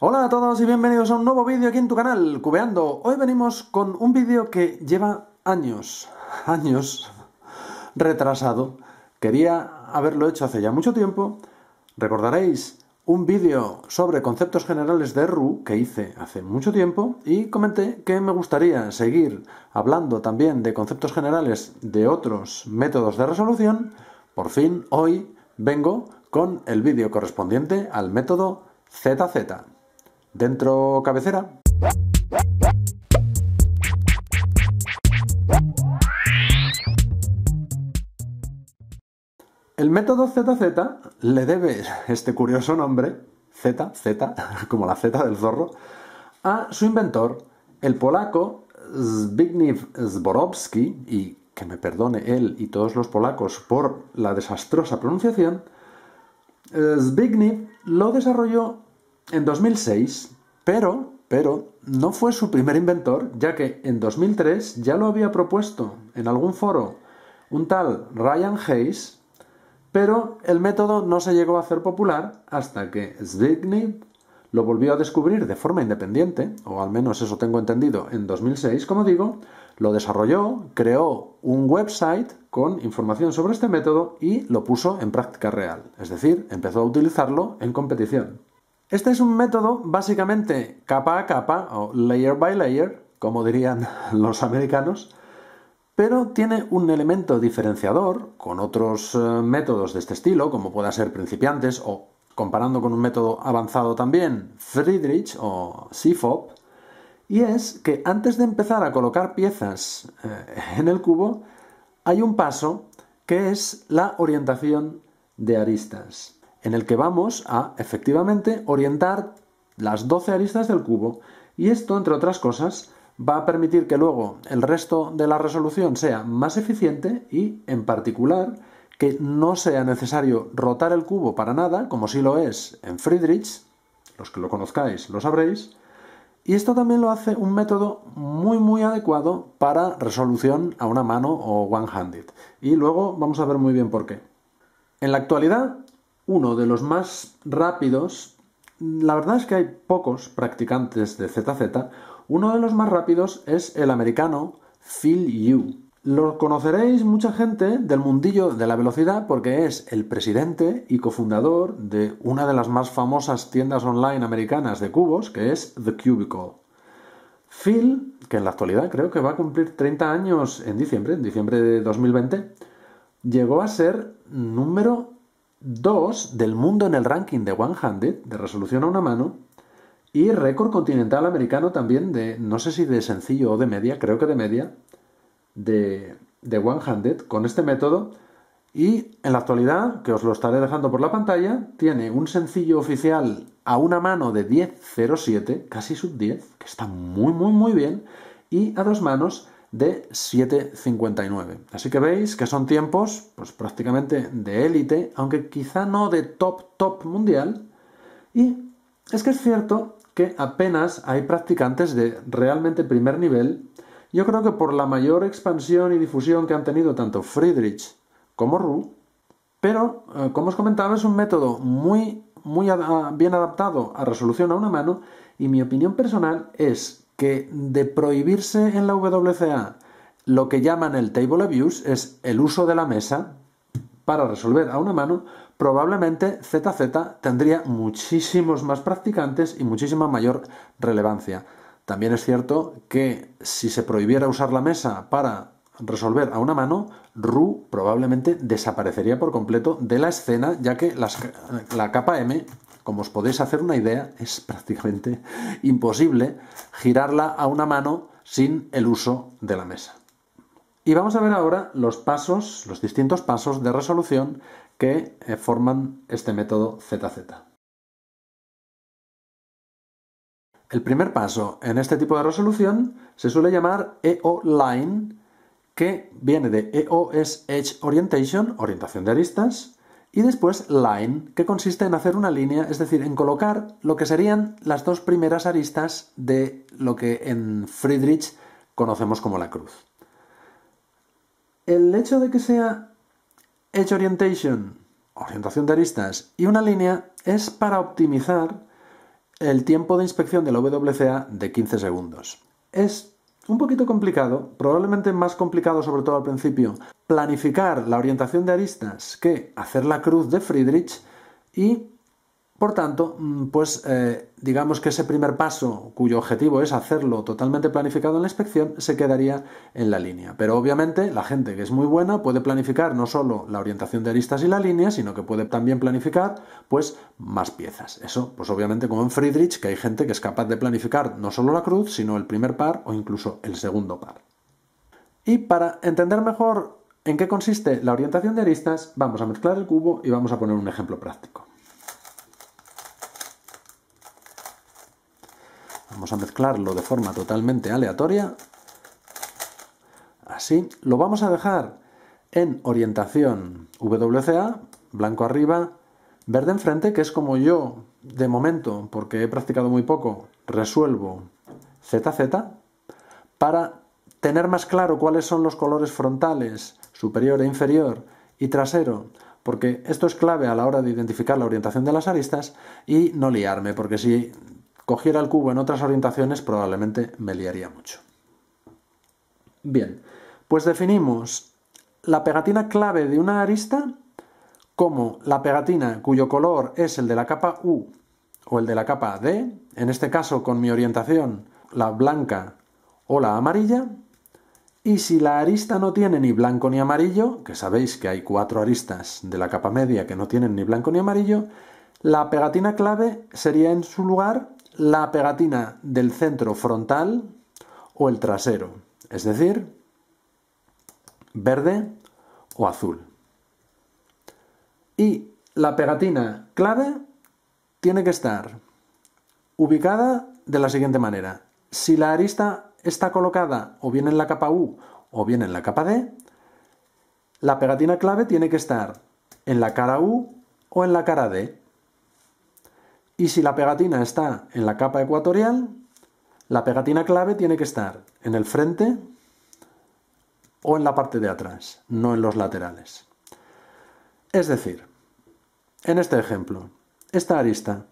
Hola a todos y bienvenidos a un nuevo vídeo aquí en tu canal, Cubeando. Hoy venimos con un vídeo que lleva años retrasado. Quería haberlo hecho hace ya mucho tiempo. Recordaréis un vídeo sobre conceptos generales de RU que hice hace mucho tiempo y comenté que me gustaría seguir hablando también de conceptos generales de otros métodos de resolución. Por fin, hoy vengo con el vídeo correspondiente al método ZZ. Dentro cabecera. El método ZZ le debe este curioso nombre, Z, como la Z del zorro, a su inventor, el polaco Zbigniew Zborowski, y que me perdone él y todos los polacos por la desastrosa pronunciación. Zbigniew lo desarrolló en 2006, pero no fue su primer inventor, ya que en 2003 ya lo había propuesto en algún foro un tal Ryan Hayes, pero el método no se llegó a hacer popular hasta que Zbigniew lo volvió a descubrir de forma independiente, o al menos eso tengo entendido, en 2006, como digo, lo desarrolló, creó un website con información sobre este método y lo puso en práctica real, es decir, empezó a utilizarlo en competición. Este es un método básicamente capa a capa, o layer by layer, como dirían los americanos, pero tiene un elemento diferenciador con otros métodos de este estilo, como pueda ser principiantes o, comparando con un método avanzado también, Friedrich o CFOP, y es que antes de empezar a colocar piezas en el cubo, hay un paso que es la orientación de aristas, en el que vamos a, efectivamente, orientar las 12 aristas del cubo, y esto, entre otras cosas, va a permitir que luego el resto de la resolución sea más eficiente y, en particular, que no sea necesario rotar el cubo para nada, como sí lo es en Friedrich, los que lo conozcáis lo sabréis, y esto también lo hace un método muy adecuado para resolución a una mano o one-handed. Y luego vamos a ver muy bien por qué. En la actualidad, uno de los más rápidos, la verdad es que hay pocos practicantes de ZZ, uno de los más rápidos es el americano Phil Yu. Lo conoceréis mucha gente del mundillo de la velocidad porque es el presidente y cofundador de una de las más famosas tiendas online americanas de cubos, que es The Cubicle. Phil, que en la actualidad creo que va a cumplir 30 años en diciembre de 2020, llegó a ser número 2 del mundo en el ranking de one-handed, de resolución a una mano, y récord continental americano también de, no sé si de sencillo o de media, creo que de media, de one-handed con este método. Y en la actualidad, que os lo estaré dejando por la pantalla, tiene un sencillo oficial a una mano de 10.07, casi sub 10, que está muy bien, y a dos manos de 7.59. Así que veis que son tiempos pues prácticamente de élite, aunque quizá no de top mundial. Y es que es cierto que apenas hay practicantes de realmente primer nivel. Yo creo que por la mayor expansión y difusión que han tenido tanto Friedrich como RU, pero como os comentaba es un método muy bien adaptado a resolución a una mano, y mi opinión personal es que de prohibirse en la WCA lo que llaman el table abuse, es el uso de la mesa para resolver a una mano, probablemente ZZ tendría muchísimos más practicantes y muchísima mayor relevancia. También es cierto que si se prohibiera usar la mesa para resolver a una mano, RU probablemente desaparecería por completo de la escena, ya que la capa M, como os podéis hacer una idea, es prácticamente imposible girarla a una mano sin el uso de la mesa. Y vamos a ver ahora los distintos pasos de resolución que forman este método ZZ. El primer paso en este tipo de resolución se suele llamar EO-line, que viene de EO es Edge Orientation, orientación de aristas, y después line, que consiste en hacer una línea, es decir, en colocar lo que serían las dos primeras aristas de lo que en Friedrich conocemos como la cruz. El hecho de que sea Edge Orientation, orientación de aristas, y una línea es para optimizar el tiempo de inspección de la WCA de 15 segundos. Es un poquito complicado, probablemente más complicado sobre todo al principio, planificar la orientación de aristas que hacer la cruz de Friedrich y, por tanto, pues digamos que ese primer paso, cuyo objetivo es hacerlo totalmente planificado en la inspección, se quedaría en la línea. Pero obviamente la gente que es muy buena puede planificar no solo la orientación de aristas y la línea, sino que puede también planificar pues más piezas. Eso, pues obviamente como en Friedrich, que hay gente que es capaz de planificar no solo la cruz, sino el primer par o incluso el segundo par. Y para entender mejor en qué consiste la orientación de aristas, vamos a mezclar el cubo y vamos a poner un ejemplo práctico. Vamos a mezclarlo de forma totalmente aleatoria. Así. Lo vamos a dejar en orientación WCA, blanco arriba, verde enfrente, que es como yo, de momento, porque he practicado muy poco, resuelvo ZZ, para tener más claro cuáles son los colores frontales, superior e inferior, y trasero, porque esto es clave a la hora de identificar la orientación de las aristas, y no liarme, porque si cogiera el cubo en otras orientaciones probablemente me liaría mucho. Bien, pues definimos la pegatina clave de una arista como la pegatina cuyo color es el de la capa U o el de la capa D, en este caso con mi orientación la blanca o la amarilla, y si la arista no tiene ni blanco ni amarillo, que sabéis que hay 4 aristas de la capa media que no tienen ni blanco ni amarillo, la pegatina clave sería en su lugar la pegatina del centro frontal o el trasero, es decir, verde o azul. Y la pegatina clave tiene que estar ubicada de la siguiente manera. Si la arista está colocada o bien en la capa U o bien en la capa D, la pegatina clave tiene que estar en la cara U o en la cara D. Y si la pegatina está en la capa ecuatorial, la pegatina clave tiene que estar en el frente o en la parte de atrás, no en los laterales. Es decir, en este ejemplo, esta arista,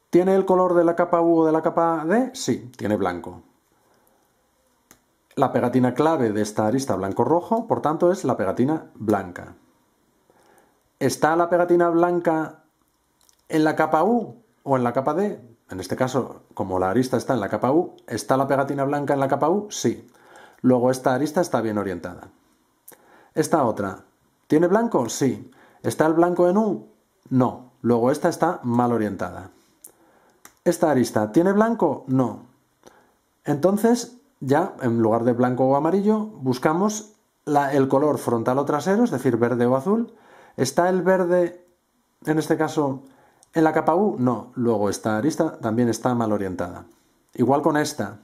¿tiene el color de la capa U o de la capa D? Sí, tiene blanco. La pegatina clave de esta arista blanco-rojo, por tanto, es la pegatina blanca. ¿Está la pegatina blanca en la capa U o en la capa D? En este caso, como la arista está en la capa U, ¿está la pegatina blanca en la capa U? Sí. Luego esta arista está bien orientada. Esta otra, ¿tiene blanco? Sí. ¿Está el blanco en U? No. Luego esta está mal orientada. ¿Esta arista tiene blanco? No. Entonces, ya en lugar de blanco o amarillo, buscamos el color frontal o trasero, es decir, verde o azul. ¿Está el verde, en este caso, en la capa U? No. Luego esta arista también está mal orientada. Igual con esta.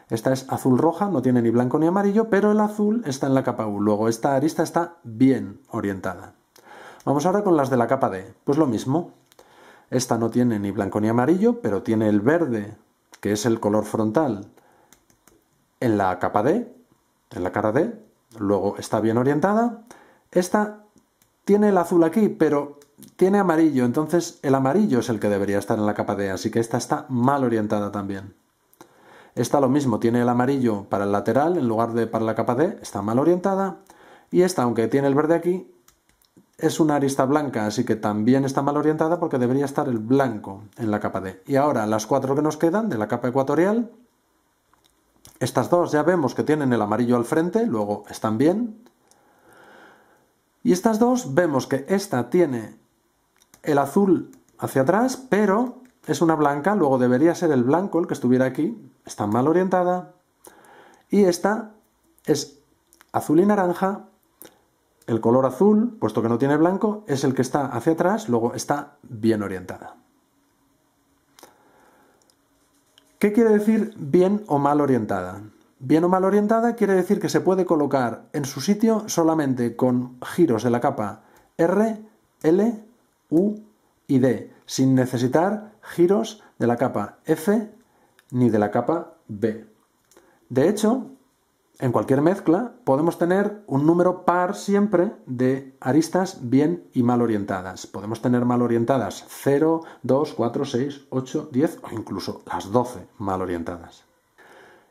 Esta es azul roja, no tiene ni blanco ni amarillo, pero el azul está en la capa U. Luego esta arista está bien orientada. Vamos ahora con las de la capa D. Pues lo mismo. Esta no tiene ni blanco ni amarillo, pero tiene el verde, que es el color frontal, en la capa D, en la cara D. Luego está bien orientada. Esta tiene el azul aquí, pero tiene amarillo, entonces el amarillo es el que debería estar en la capa D, así que esta está mal orientada también. Esta lo mismo, tiene el amarillo para el lateral en lugar de para la capa D, está mal orientada. Y esta, aunque tiene el verde aquí, es una arista blanca, así que también está mal orientada porque debería estar el blanco en la capa D. Y ahora las 4 que nos quedan de la capa ecuatorial, estas dos ya vemos que tienen el amarillo al frente, luego están bien. Y estas dos vemos que esta tiene el azul hacia atrás, pero es una blanca, luego debería ser el blanco el que estuviera aquí, está mal orientada. Y esta es azul y naranja, el color azul, puesto que no tiene blanco, es el que está hacia atrás, luego está bien orientada. ¿Qué quiere decir bien o mal orientada? Bien o mal orientada quiere decir que se puede colocar en su sitio solamente con giros de la capa R, L, U y D, sin necesitar giros de la capa F ni de la capa B. De hecho, en cualquier mezcla podemos tener un número par siempre de aristas bien y mal orientadas. Podemos tener mal orientadas 0, 2, 4, 6, 8, 10 o incluso las 12 mal orientadas.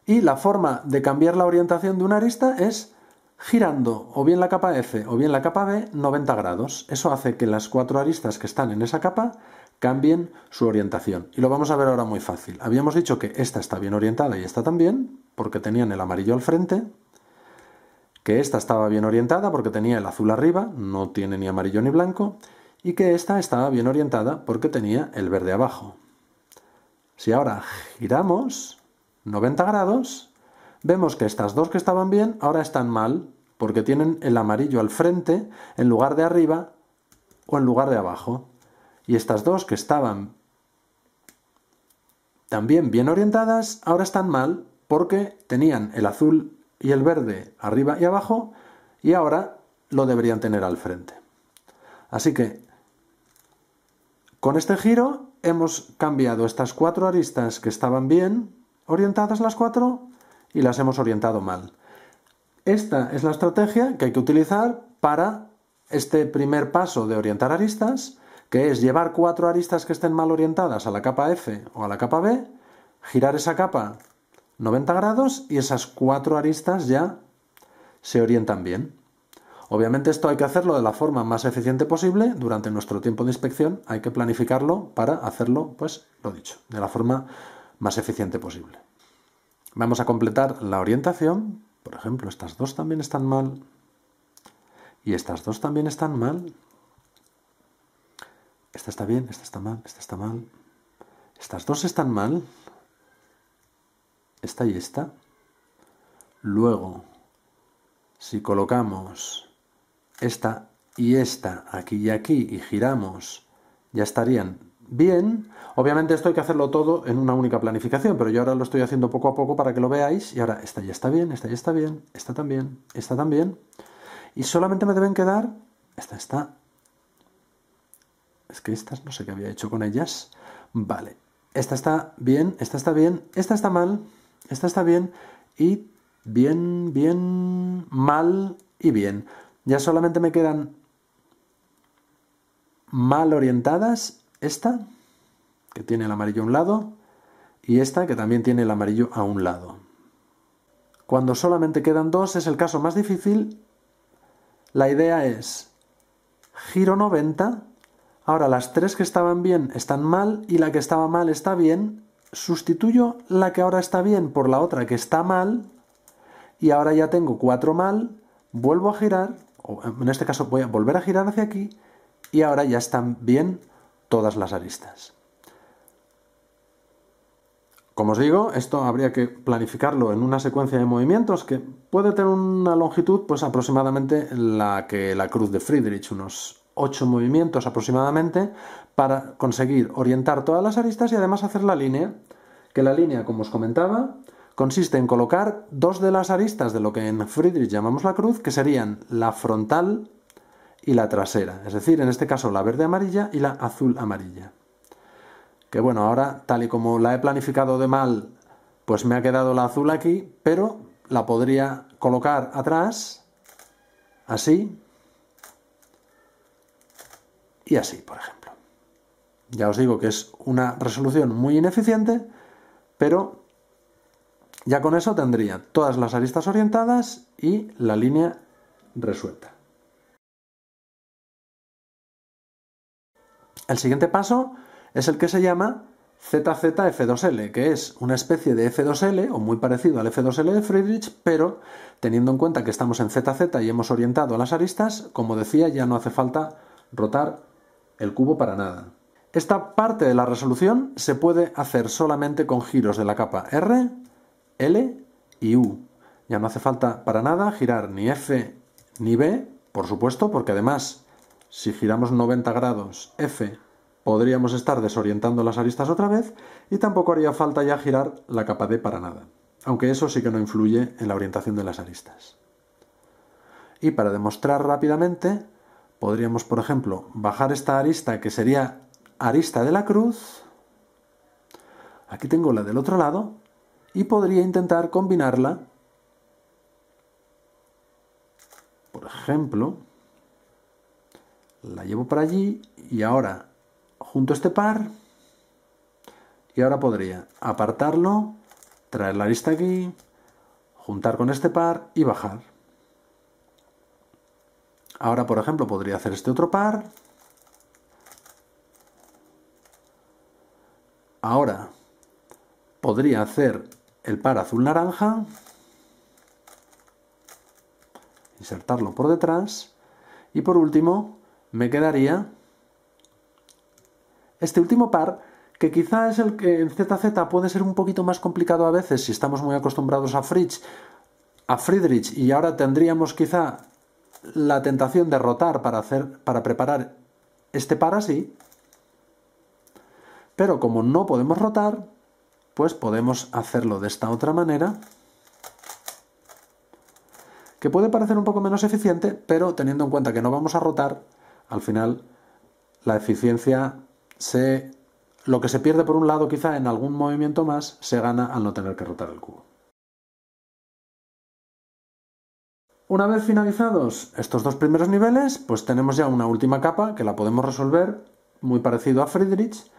Y la forma de cambiar la orientación de una arista es girando o bien la capa F o bien la capa B 90 grados. Eso hace que las 4 aristas que están en esa capa cambien su orientación. Y lo vamos a ver ahora muy fácil. Habíamos dicho que esta está bien orientada y esta también, porque tenían el amarillo al frente, que esta estaba bien orientada porque tenía el azul arriba, no tiene ni amarillo ni blanco, y que esta estaba bien orientada porque tenía el verde abajo. Si ahora giramos 90 grados, vemos que estas dos que estaban bien ahora están mal, porque tienen el amarillo al frente en lugar de arriba o en lugar de abajo. Y estas dos que estaban también bien orientadas, ahora están mal porque tenían el azul y el verde arriba y abajo y ahora lo deberían tener al frente. Así que con este giro hemos cambiado estas 4 aristas que estaban bien orientadas las 4 y las hemos orientado mal. Esta es la estrategia que hay que utilizar para este primer paso de orientar aristas, que es llevar 4 aristas que estén mal orientadas a la capa F o a la capa B, girar esa capa 90 grados y esas 4 aristas ya se orientan bien. Obviamente esto hay que hacerlo de la forma más eficiente posible. Durante nuestro tiempo de inspección hay que planificarlo para hacerlo, pues lo dicho, de la forma más eficiente posible. Vamos a completar la orientación. Por ejemplo, estas dos también están mal y estas dos también están mal. Esta está bien, esta está mal, esta está mal. Estas dos están mal. Esta y esta. Luego, si colocamos esta y esta aquí y aquí y giramos, ya estarían bien. Obviamente esto hay que hacerlo todo en una única planificación, pero yo ahora lo estoy haciendo poco a poco para que lo veáis. Y ahora esta ya está bien, esta ya está bien, esta también, esta también. Y solamente me deben quedar... Esta está... Es que estas no sé qué había hecho con ellas. Vale. Esta está bien, esta está bien, esta está mal, esta está bien y bien, bien, mal y bien. Ya solamente me quedan mal orientadas esta, que tiene el amarillo a un lado, y esta, que también tiene el amarillo a un lado. Cuando solamente quedan dos es el caso más difícil. La idea es giro 90. Ahora las 3 que estaban bien están mal y la que estaba mal está bien. Sustituyo la que ahora está bien por la otra que está mal y ahora ya tengo 4 mal. Vuelvo a girar, o en este caso voy a volver a girar hacia aquí y ahora ya están bien todas las aristas. Como os digo, esto habría que planificarlo en una secuencia de movimientos que puede tener una longitud pues aproximadamente la que la cruz de Friedrich, unos 8 movimientos aproximadamente, para conseguir orientar todas las aristas y además hacer la línea, que la línea, como os comentaba, consiste en colocar 2 de las aristas de lo que en Friedrich llamamos la cruz, que serían la frontal y la trasera, es decir, en este caso la verde amarilla y la azul amarilla. Que bueno, ahora tal y como la he planificado de mal, pues me ha quedado la azul aquí, pero la podría colocar atrás, así, y así, por ejemplo. Ya os digo que es una resolución muy ineficiente, pero ya con eso tendría todas las aristas orientadas y la línea resuelta. El siguiente paso es el que se llama ZZF2L, que es una especie de F2L, o muy parecido al F2L de Friedrich, pero teniendo en cuenta que estamos en ZZ y hemos orientado las aristas, como decía, ya no hace falta rotar el cubo para nada. Esta parte de la resolución se puede hacer solamente con giros de la capa R, L y U. Ya no hace falta para nada girar ni F ni B, por supuesto, porque además, si giramos 90 grados F, podríamos estar desorientando las aristas otra vez, y tampoco haría falta ya girar la capa D para nada, aunque eso sí que no influye en la orientación de las aristas. Y para demostrar rápidamente, podríamos, por ejemplo, bajar esta arista que sería arista de la cruz. Aquí tengo la del otro lado y podría intentar combinarla ejemplo, la llevo para allí y ahora junto este par y ahora podría apartarlo, traer la arista aquí, juntar con este par y bajar. Ahora, por ejemplo, podría hacer este otro par. Ahora podría hacer el par azul-naranja, insertarlo por detrás y por último me quedaría este último par, que quizá es el que en ZZ puede ser un poquito más complicado a veces si estamos muy acostumbrados a Friedrich, y ahora tendríamos quizá la tentación de rotar para preparar este par así, pero como no podemos rotar, pues podemos hacerlo de esta otra manera, que puede parecer un poco menos eficiente, pero teniendo en cuenta que no vamos a rotar, al final la eficiencia lo que se pierde por un lado quizá en algún movimiento más, se gana al no tener que rotar el cubo. Una vez finalizados estos dos primeros niveles, pues tenemos ya una última capa que la podemos resolver muy parecido a Friedrich,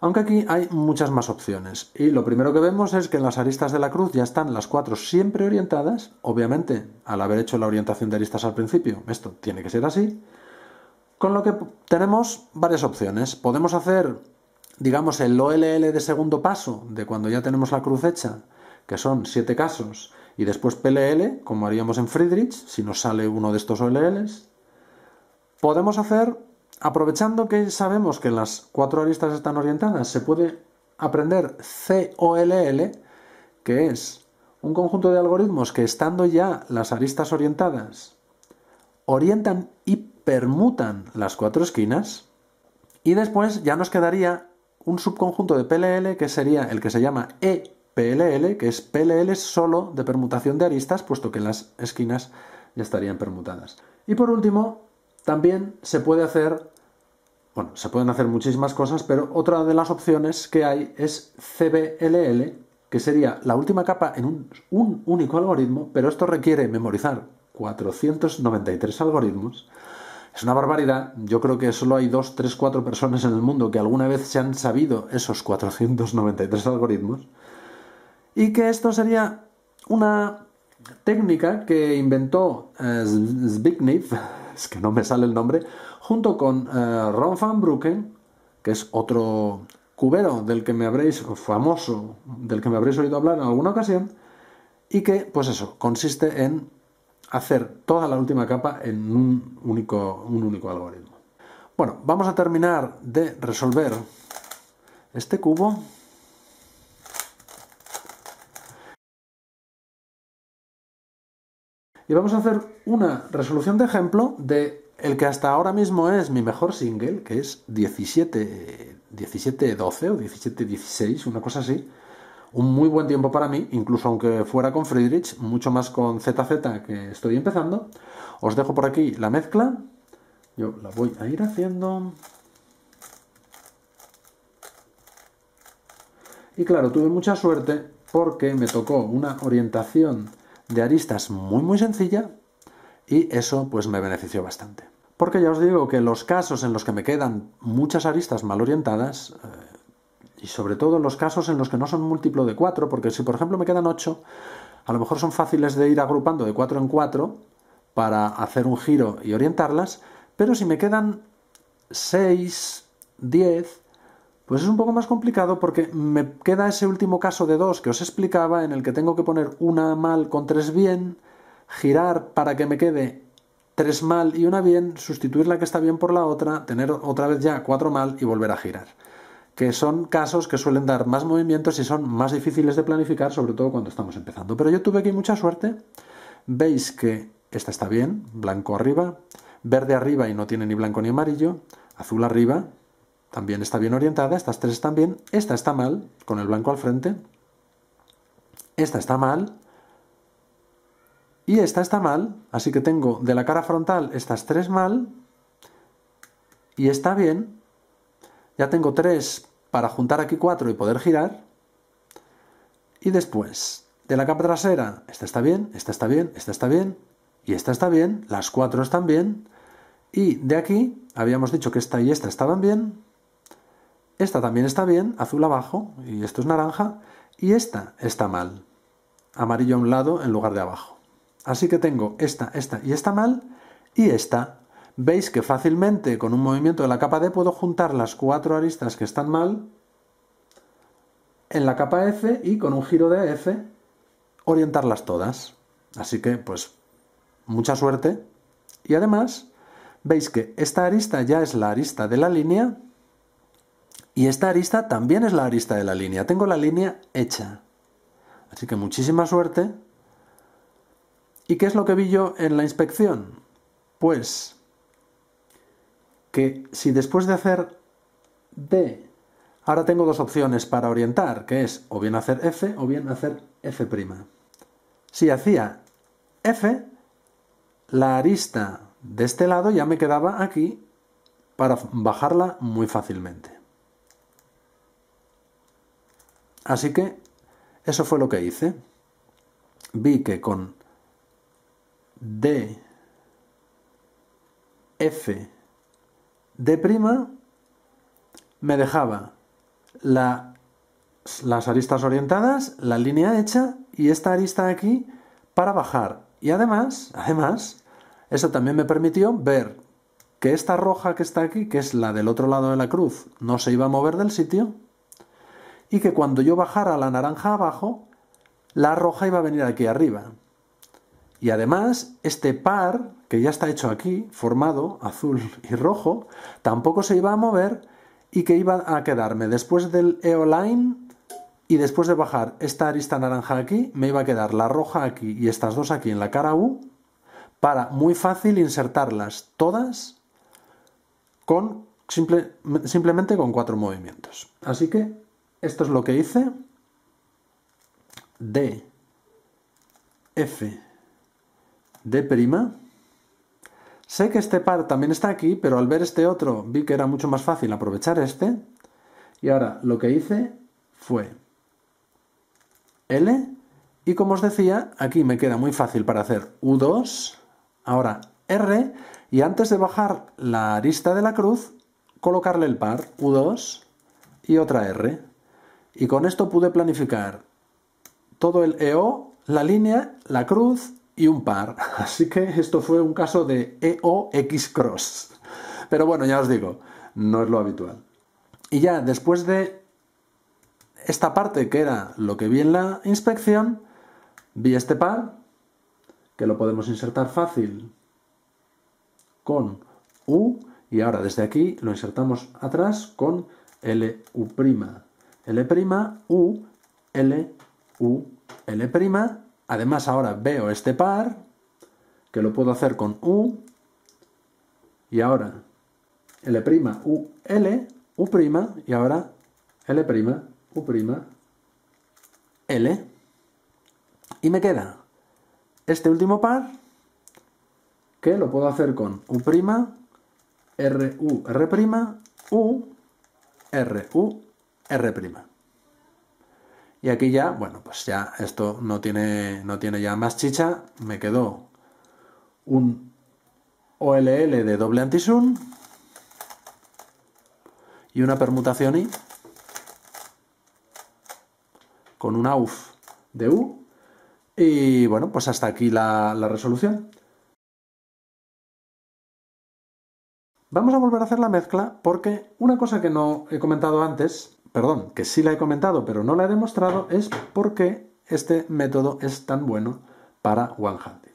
aunque aquí hay muchas más opciones. Y lo primero que vemos es que en las aristas de la cruz ya están las 4 siempre orientadas, obviamente al haber hecho la orientación de aristas al principio, esto tiene que ser así, con lo que tenemos varias opciones. Podemos hacer, digamos, el OLL de segundo paso, de cuando ya tenemos la cruz hecha, que son 7 casos, y después PLL, como haríamos en Friedrich, si nos sale uno de estos OLLs. Podemos hacer, aprovechando que sabemos que las 4 aristas están orientadas, se puede aprender COLL, que es un conjunto de algoritmos que, estando ya las aristas orientadas, orientan y permutan las 4 esquinas, y después ya nos quedaría un subconjunto de PLL que sería el que se llama EPLL, que es PLL solo de permutación de aristas, puesto que las esquinas ya estarían permutadas. Y por último, también se pueden hacer muchísimas cosas, pero otra de las opciones que hay es CBLL, que sería la última capa en un único algoritmo, pero esto requiere memorizar 493 algoritmos. Es una barbaridad. Yo creo que solo hay 2, 3, 4 personas en el mundo que alguna vez se han sabido esos 493 algoritmos. Y que esto sería una técnica que inventó Zbigniew, es que no me sale el nombre, junto con Ron van Bruggen, que es otro cubero famoso, del que me habréis oído hablar en alguna ocasión, y que, pues eso, consiste en hacer toda la última capa en un único algoritmo. Bueno, vamos a terminar de resolver este cubo. Y vamos a hacer una resolución de ejemplo de el que hasta ahora mismo es mi mejor single, que es 17-12 o 17-16, una cosa así. Un muy buen tiempo para mí, incluso aunque fuera con Friedrich, mucho más con ZZ, que estoy empezando. Os dejo por aquí la mezcla. Yo la voy a ir haciendo. Y claro, tuve mucha suerte porque me tocó una orientación de aristas muy sencilla y eso pues me benefició bastante. Porque ya os digo que los casos en los que me quedan muchas aristas mal orientadas, y sobre todo en los casos en los que no son múltiplo de 4, porque si por ejemplo me quedan 8, a lo mejor son fáciles de ir agrupando de 4 en 4 para hacer un giro y orientarlas, pero si me quedan 6, 10, pues es un poco más complicado porque me queda ese último caso de 2 que os explicaba, en el que tengo que poner una mal con 3 bien, girar para que me quede 3 mal y una bien, sustituir la que está bien por la otra, tener otra vez ya 4 mal y volver a girar. Que son casos que suelen dar más movimientos y son más difíciles de planificar, sobre todo cuando estamos empezando. Pero yo tuve aquí mucha suerte. Veis que esta está bien, blanco arriba, verde arriba y no tiene ni blanco ni amarillo, azul arriba, también está bien orientada, estas 3 están bien, esta está mal, con el blanco al frente, esta está mal, y esta está mal, así que tengo de la cara frontal estas 3 mal, y está bien. Ya tengo 3 para juntar aquí 4 y poder girar. Y después, de la capa trasera, esta está bien, esta está bien, esta está bien, y esta está bien, las 4 están bien, y de aquí habíamos dicho que esta y esta estaban bien, esta también está bien, azul abajo, y esto es naranja, y esta está mal, amarillo a un lado en lugar de abajo. Así que tengo esta y esta mal, y esta. Veis que fácilmente con un movimiento de la capa D puedo juntar las 4 aristas que están mal en la capa F y con un giro de F orientarlas todas. Así que, pues, mucha suerte. Y además, veis que esta arista ya es la arista de la línea y esta arista también es la arista de la línea. Tengo la línea hecha. Así que muchísima suerte. ¿Y qué es lo que vi yo en la inspección? Pues que si después de hacer D, ahora tengo dos opciones para orientar, que es o bien hacer F o bien hacer F'. Si hacía F, la arista de este lado ya me quedaba aquí para bajarla muy fácilmente. Así que eso fue lo que hice. Vi que con D, F, D' me dejaba las aristas orientadas, la línea hecha y esta arista aquí para bajar. Y además, eso también me permitió ver que esta roja que está aquí, que es la del otro lado de la cruz, no se iba a mover del sitio y que cuando yo bajara la naranja abajo, la roja iba a venir aquí arriba. Y además, este par, que ya está hecho aquí, formado, azul y rojo, tampoco se iba a mover y que iba a quedarme después del EO-line y después de bajar esta arista naranja aquí, me iba a quedar la roja aquí y estas dos aquí en la cara U para muy fácil insertarlas todas con simplemente con 4 movimientos. Así que esto es lo que hice. D, F, D'. Sé que este par también está aquí, pero al ver este otro vi que era mucho más fácil aprovechar este. Y ahora lo que hice fue L, y como os decía, aquí me queda muy fácil para hacer U2, ahora R, y antes de bajar la arista de la cruz, colocarle el par U2 y otra R. Y con esto pude planificar todo el EO, la línea, la cruz y un par. Así que esto fue un caso de EO-X cross. Pero bueno, ya os digo, no es lo habitual. Y ya después de esta parte, que era lo que vi en la inspección, vi este par, que lo podemos insertar fácil con U, y ahora desde aquí lo insertamos atrás con L, U', L', U, L, U, L'. Además ahora veo este par, que lo puedo hacer con U, y ahora L', U, L, U', y ahora L', U', L. Y me queda este último par, que lo puedo hacer con U', R, U, R', U, R, U, R'. Y aquí ya, bueno, pues ya esto no tiene ya más chicha. Me quedó un OLL de doble antisun y una permutación I con un AUF de U. Y bueno, pues hasta aquí la resolución. Vamos a volver a hacer la mezcla porque una cosa que no he comentado antes, perdón, que sí la he comentado pero no la he demostrado, es por qué este método es tan bueno para one-handed.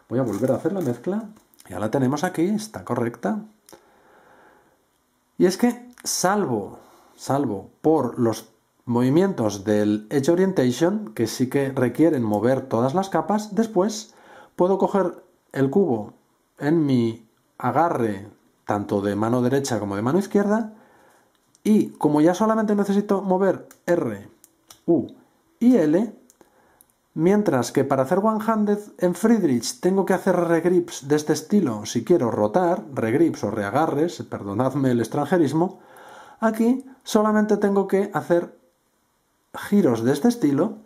Voy a volver a hacer la mezcla. Ya la tenemos aquí, está correcta. Y es que, salvo por los movimientos del Edge Orientation, que sí que requieren mover todas las capas, después puedo coger el cubo en mi agarre, tanto de mano derecha como de mano izquierda, y como ya solamente necesito mover R, U y L, mientras que para hacer one-handed en Friedrich tengo que hacer regrips de este estilo si quiero rotar, regrips o reagarres, perdonadme el extranjerismo, aquí solamente tengo que hacer giros de este estilo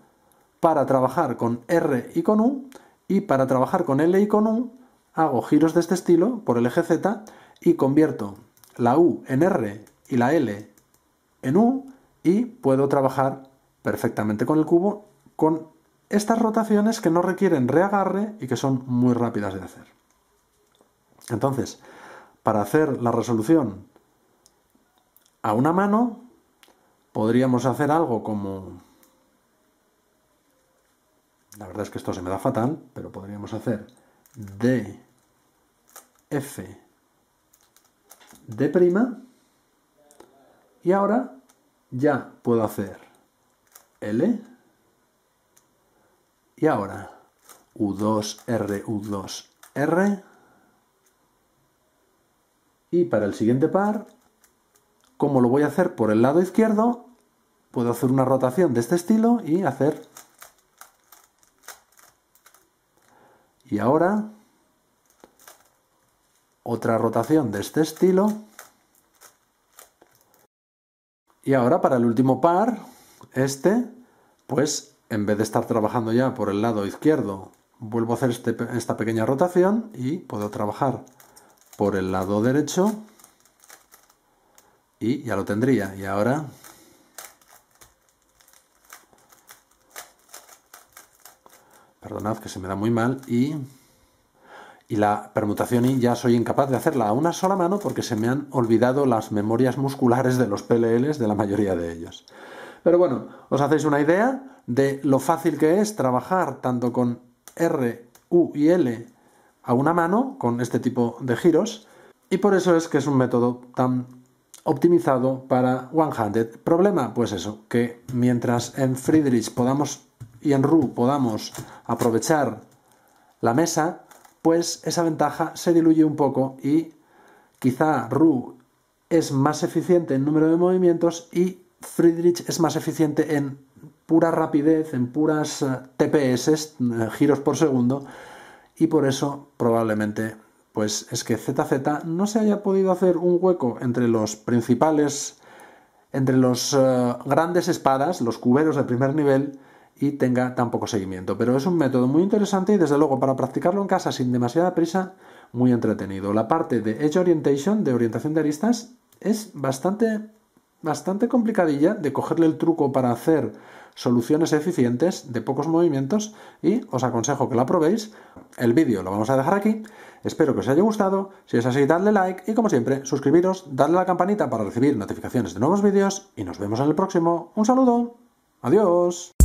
para trabajar con R y con U Y para trabajar con L y con U, hago giros de este estilo por el eje Z y convierto la U en R y la L en U y puedo trabajar perfectamente con el cubo con estas rotaciones que no requieren reagarre y que son muy rápidas de hacer. Entonces, para hacer la resolución a una mano, podríamos hacer algo como... La verdad es que esto se me da fatal, pero podríamos hacer D, F, D', y ahora ya puedo hacer L, y ahora U2, R, U2, R, y para el siguiente par, como lo voy a hacer por el lado izquierdo, puedo hacer una rotación de este estilo y hacer... Y ahora, otra rotación de este estilo. Y ahora para el último par, pues en vez de estar trabajando ya por el lado izquierdo, vuelvo a hacer esta pequeña rotación y puedo trabajar por el lado derecho y ya lo tendría. Y ahora... Perdonad que se me da muy mal y la permutación I ya soy incapaz de hacerla a una sola mano porque se me han olvidado las memorias musculares de los PLLs de la mayoría de ellos. Pero bueno, os hacéis una idea de lo fácil que es trabajar tanto con R, U y L a una mano con este tipo de giros y por eso es que es un método tan optimizado para one-handed. Problema, pues eso, que mientras en Friedrich y en Roux podamos aprovechar la mesa, pues esa ventaja se diluye un poco y quizá Roux es más eficiente en número de movimientos y Friedrich es más eficiente en pura rapidez, en puras TPS, giros por segundo, y por eso probablemente pues es que ZZ no se haya podido hacer un hueco entre los principales, entre los grandes espadas, los cuberos de primer nivel, y tenga tan poco seguimiento. Pero es un método muy interesante y desde luego para practicarlo en casa sin demasiada prisa, muy entretenido. La parte de Edge Orientation, de orientación de aristas, es bastante complicadilla de cogerle el truco para hacer soluciones eficientes de pocos movimientos y os aconsejo que la probéis. El vídeo lo vamos a dejar aquí. Espero que os haya gustado. Si es así, dadle like y como siempre, suscribiros, dadle a la campanita para recibir notificaciones de nuevos vídeos y nos vemos en el próximo. Un saludo. Adiós.